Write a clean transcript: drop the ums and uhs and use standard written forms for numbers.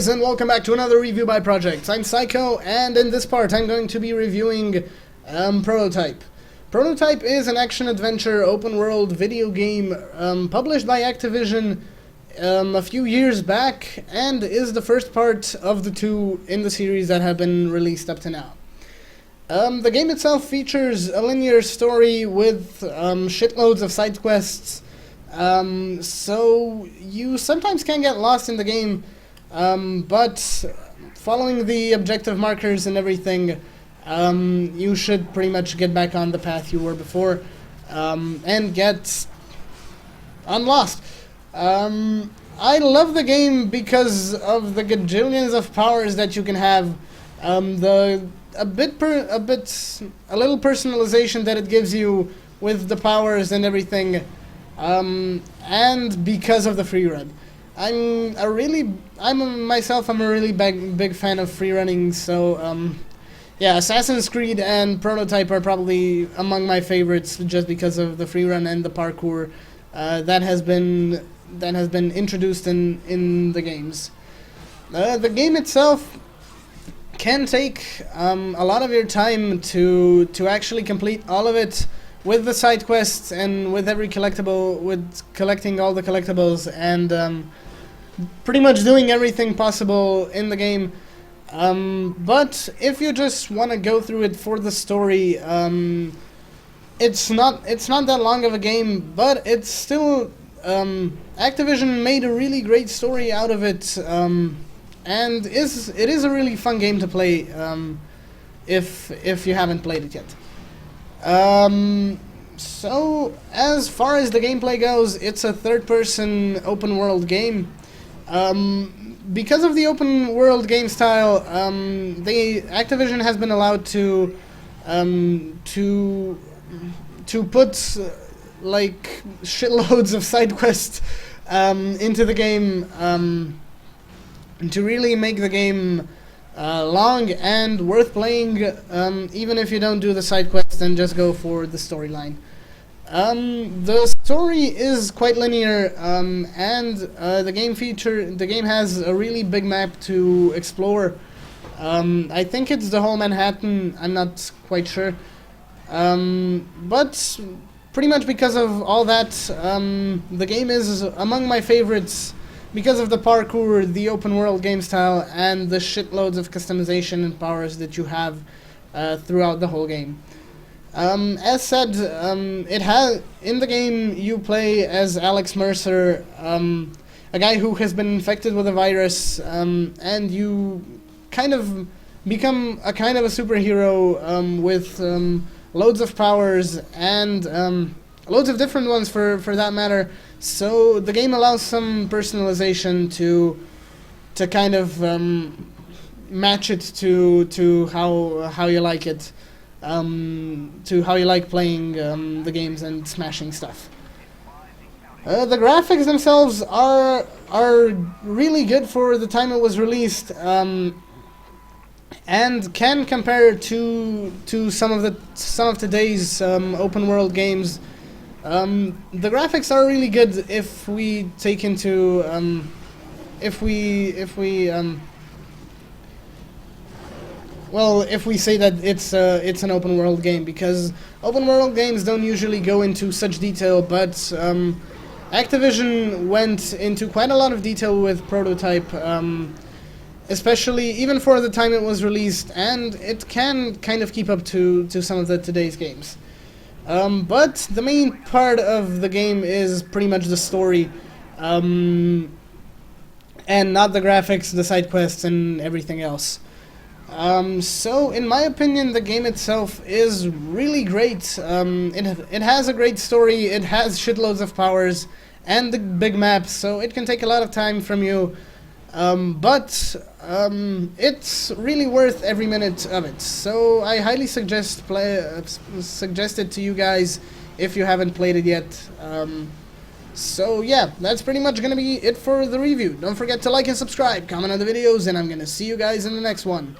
guys, and welcome back to another review by Projects. I'm Psycho, and in this part I'm going to be reviewing Prototype. Prototype is an action-adventure open-world video game published by Activision a few years back, and is the first part of the two in the series that have been released up to now. The game itself features a linear story with shitloads of side quests, so you sometimes can get lost in the game, but following the objective markers and everything, you should pretty much get back on the path you were before, and get unlost. I love the game because of the gajillions of powers that you can have, a little personalization that it gives you with the powers and everything, and because of the free run. I'm a really big fan of free running, so yeah, Assassin's Creed and Prototype are probably among my favorites just because of the free run and the parkour that has been introduced in the games. The game itself can take a lot of your time to actually complete all of it, with the side quests and with every collectible, with collecting all the collectibles, and pretty much doing everything possible in the game. But if you just want to go through it for the story, it's not that long of a game, but it's still Activision made a really great story out of it, and it is a really fun game to play if you haven't played it yet. So as far as the gameplay goes, it's a third-person open-world game. Because of the open-world game style, Activision has been allowed to put like shitloads of side quests into the game, to really make the game long and worth playing, even if you don't do the side quests and just go for the storyline. The story is quite linear, and the game has a really big map to explore. I think it's the whole Manhattan, I'm not quite sure. But pretty much because of all that, the game is among my favorites because of the parkour, the open world game style, and the shitloads of customization and powers that you have throughout the whole game. As said, in the game you play as Alex Mercer, a guy who has been infected with a virus, and you kind of become a kind of a superhero with loads of powers and loads of different ones for that matter. So the game allows some personalization to kind of match it to how you like it. To how you like playing the games and smashing stuff. The graphics themselves are really good for the time it was released, and can compare to some of today's open world games. The graphics are really good if we take into if we say that it's an open world game, because open world games don't usually go into such detail, but Activision went into quite a lot of detail with Prototype, especially even for the time it was released, and it can kind of keep up to some of today's games. But the main part of the game is pretty much the story, and not the graphics, the side quests, and everything else. So in my opinion, the game itself is really great. It has a great story, it has shitloads of powers, and the big map, so it can take a lot of time from you, but it's really worth every minute of it. So I highly suggest it to you guys if you haven't played it yet. So yeah, that's pretty much gonna be it for the review. Don't forget to like and subscribe, comment on the videos, and I'm gonna see you guys in the next one.